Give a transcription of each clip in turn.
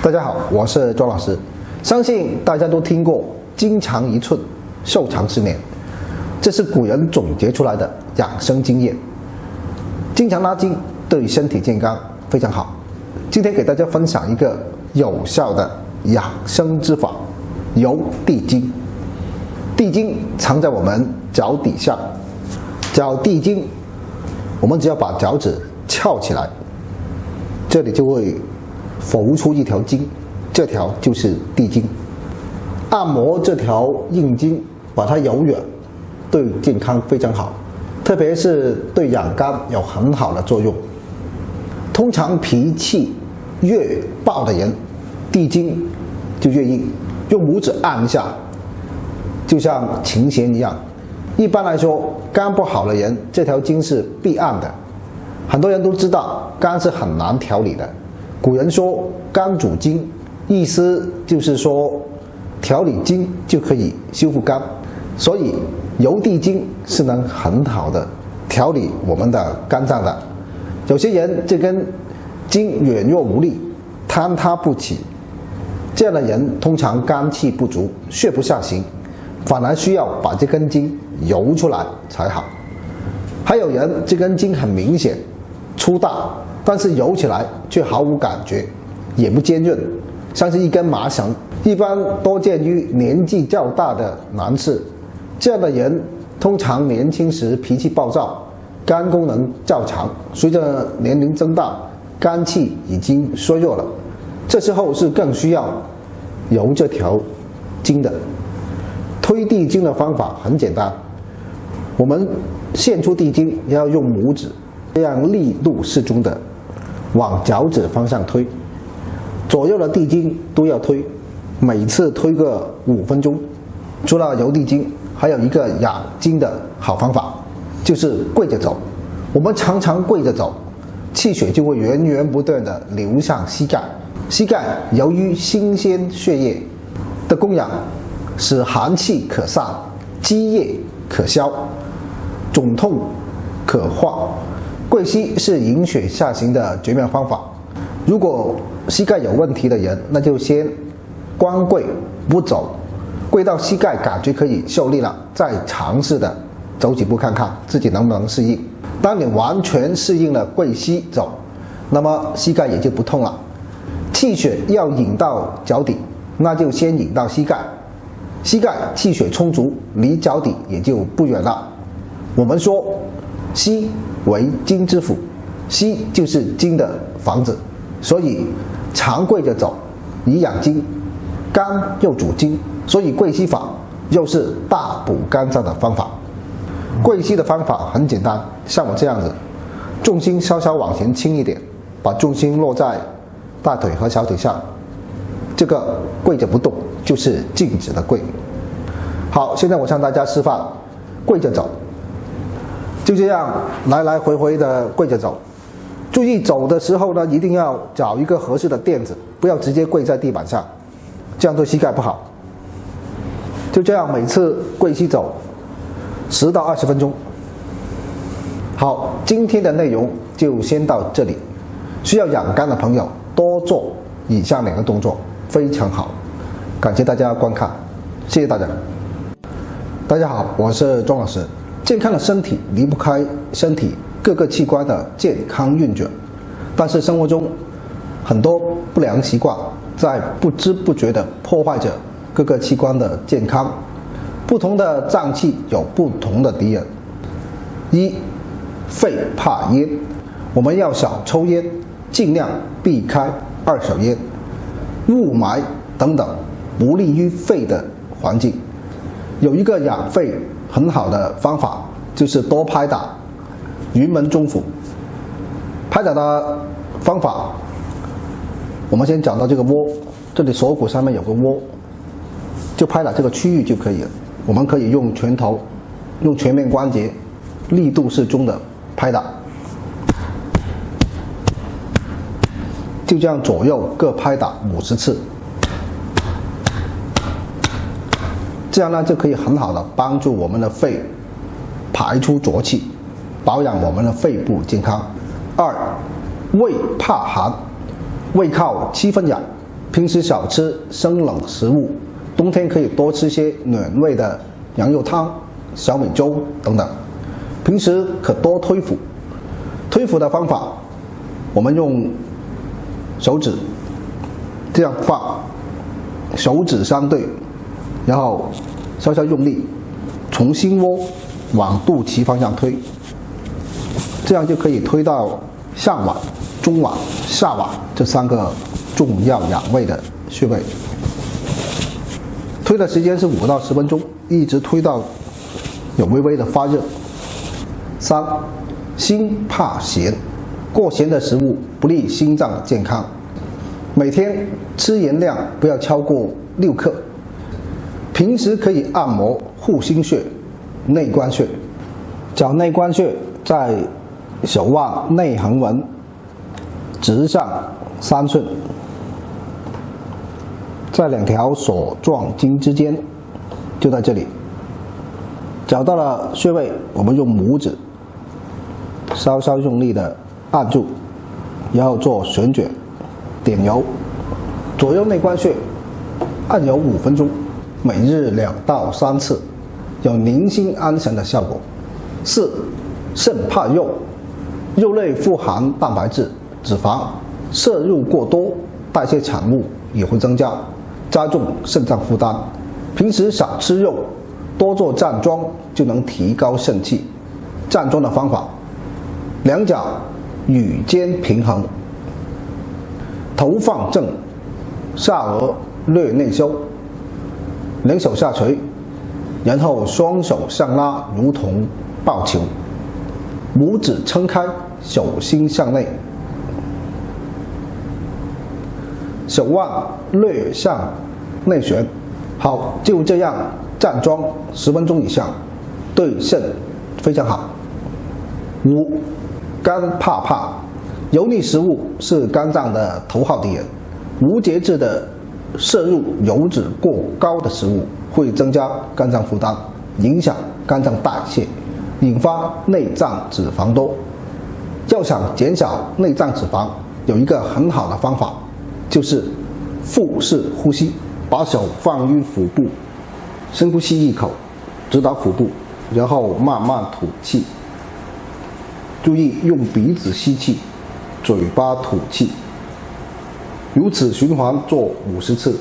大家好，我是庄老师。相信大家都听过“筋长1寸，寿长10年”，这是古人总结出来的养生经验。经常拉筋对身体健康非常好。今天给大家分享一个有效的养生之法——揉地筋。地筋藏在我们脚底下，脚地筋，我们只要把脚趾翘起来，这里就会浮出一条筋，这条就是地筋。按摩这条硬筋，把它揉圆，对健康非常好，特别是对养肝有很好的作用。通常脾气越暴的人，地筋就越硬，用拇指按一下，就像琴弦一样。一般来说，肝不好的人，这条筋是必按的。很多人都知道，肝是很难调理的。古人说肝主筋，意思就是说调理筋就可以修复肝，所以揉地筋是能很好的调理我们的肝脏的。有些人这根筋软弱无力，坍塌不起，这样的人通常肝气不足，血不下行，反而需要把这根筋揉出来才好。还有人这根筋很明显粗大，但是揉起来却毫无感觉，也不坚韧，像是一根麻绳。一般多见于年纪较大的男士，这样的人通常年轻时脾气暴躁，肝功能较强，随着年龄增大，肝气已经衰弱了，这时候是更需要揉这条筋的。推地筋的方法很简单，我们献出地筋要用拇指，这样力度适中的往脚趾方向推，左右的地筋都要推，每次推个5分钟。除了揉地筋，还有一个养筋的好方法，就是跪着走。我们常常跪着走，气血就会源源不断的流向膝盖。膝盖由于新鲜血液的供养，使寒气可散，积液可消，肿痛可化。跪膝是引血下行的绝妙方法。如果膝盖有问题的人，那就先光跪不走，跪到膝盖感觉可以受力了，再尝试的走几步看看自己能不能适应。当你完全适应了跪膝走，那么膝盖也就不痛了。气血要引到脚底，那就先引到膝盖，膝盖气血充足，离脚底也就不远了。我们说膝为筋之府，膝就是筋的房子，所以常跪着走以养筋。肝又主筋，所以跪膝法又是大补肝脏的方法。跪膝的方法很简单，像我这样子，重心稍稍往前倾一点，把重心落在大腿和小腿上，这个跪着不动就是静止的跪。好，现在我向大家示范跪着走，就这样来来回回的跪着走。注意走的时候呢，一定要找一个合适的垫子，不要直接跪在地板上，这样对膝盖不好。就这样每次跪膝走10到20分钟。好，今天的内容就先到这里。需要养肝的朋友多做以下2个动作，非常好。感谢大家观看，谢谢大家。大家好，我是庄老师。健康的身体离不开身体各个器官的健康运转，但是生活中很多不良习惯在不知不觉地破坏着各个器官的健康。不同的脏器有不同的敌人。1. 肺怕烟，我们要少抽烟，尽量避开二手烟、雾霾等等不利于肺的环境。有一个养肺很好的方法，就是多拍打云门中府。拍打的方法，我们先讲到这个窝，这里锁骨上面有个窝，就拍打这个区域就可以了。我们可以用拳头，用全面关节，力度适中的拍打，就这样左右各拍打50次，这样呢就可以很好的帮助我们的肺排出浊气，保养我们的肺部健康。2. 胃怕寒，胃靠7分养，平时少吃生冷食物，冬天可以多吃些暖胃的羊肉汤、小米粥等等。平时可多推腹，推腹的方法，我们用手指这样放，手指相对，然后稍稍用力，从心窝往肚脐方向推，这样就可以推到上脘、中脘、下脘这3个重要养胃的穴位。推的时间是5到10分钟，一直推到有微微的发热。3. 心怕咸，过咸的食物不利心脏健康。每天吃盐量不要超过6克。平时可以按摩护心穴、内关穴。脚内关穴在手腕内横纹直上3寸，在2条索状筋之间，就在这里。找到了穴位，我们用拇指稍稍用力的按住，然后做旋卷、点揉。左右内关穴按揉5分钟，每日2到3次，有宁心安神的效果。4. 肾怕肉，肉类富含蛋白质、脂肪，摄入过多，代谢产物也会增加，加重肾脏负担。平时少吃肉，多做站桩就能提高肾气。站桩的方法：两脚与肩平衡，头放正，下颚略内收，两手下垂，然后双手上拉，如同抱球，拇指撑开，手心向内，手腕略向内旋。好，就这样站桩10分钟以上，对肾非常好。5. 肝怕，油腻食物是肝脏的头号敌人。无节制的摄入油脂过高的食物，会增加肝脏负担，影响肝脏代谢，引发内脏脂肪多。要想减少内脏脂肪，有一个很好的方法，就是腹式呼吸。把手放于腹部，深呼吸1口，直达腹部，然后慢慢吐气。注意用鼻子吸气，嘴巴吐气，如此循环做50次。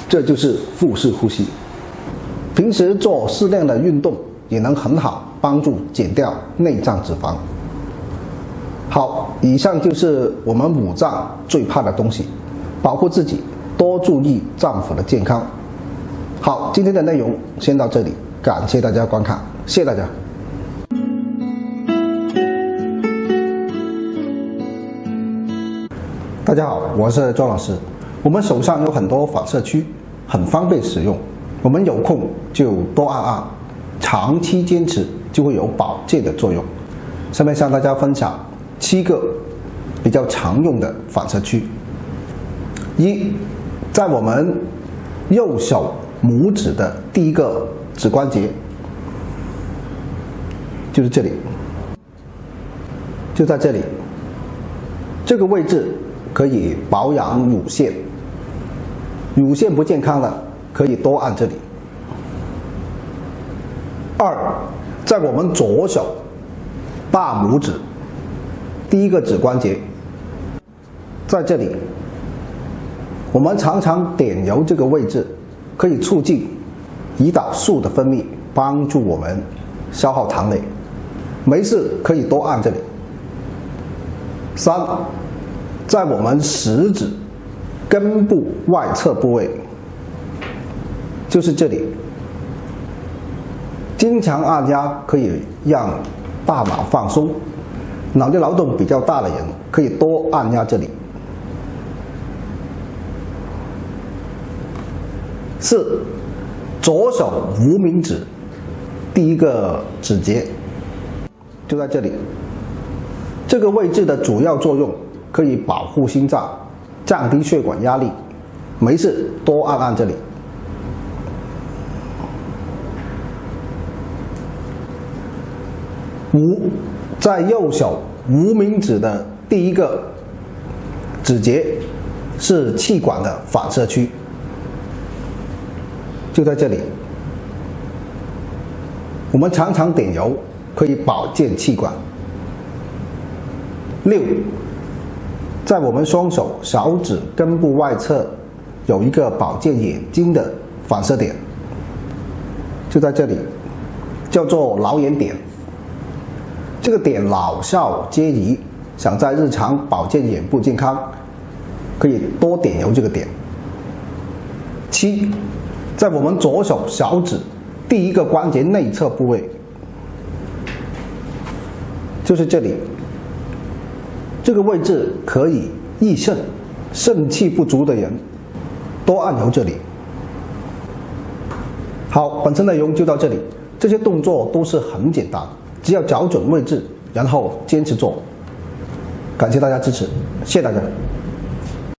这就是腹式呼吸。平时做适量的运动，也能很好帮助减掉内脏脂肪。好，以上就是我们5脏最怕的东西，保护自己，多注意脏腑的健康。好，今天的内容先到这里，感谢大家观看，谢谢大家。大家好，我是庄老师。我们手上有很多反射区，很方便使用，我们有空就多按按，长期坚持就会有保健的作用。下面向大家分享7个比较常用的反射区。1. 在我们右手拇指的第1个指关节，就是这里，就在这里，这个位置可以保养乳腺，乳腺不健康了，可以多按这里。2. 在我们左手大拇指第1个指关节，在这里，我们常常点揉这个位置，可以促进胰岛素的分泌，帮助我们消耗糖类。没事可以多按这里。3. 在我们食指根部外侧部位，就是这里，经常按压可以让大脑放松，脑力劳动比较大的人可以多按压这里。4. 左手无名指第1个指节，就在这里，这个位置的主要作用可以保护心脏，降低血管压力，没事多按按这里。5. 在右手无名指的第1个指节，是气管的反射区，就在这里。我们常常点油可以保健气管。6，在我们双手小指根部外侧有一个保健眼睛的反射点，就在这里，叫做老眼点。这个点老少皆宜，想在日常保健眼部健康，可以多点油这个点。7，在我们左手小指第一个关节内侧部位，就是这里，这个位置可以益肾，肾气不足的人多按油这里。好，本次内容就到这里，这些动作都是很简单，只要找准位置，然后坚持做。感谢大家支持，谢谢大家。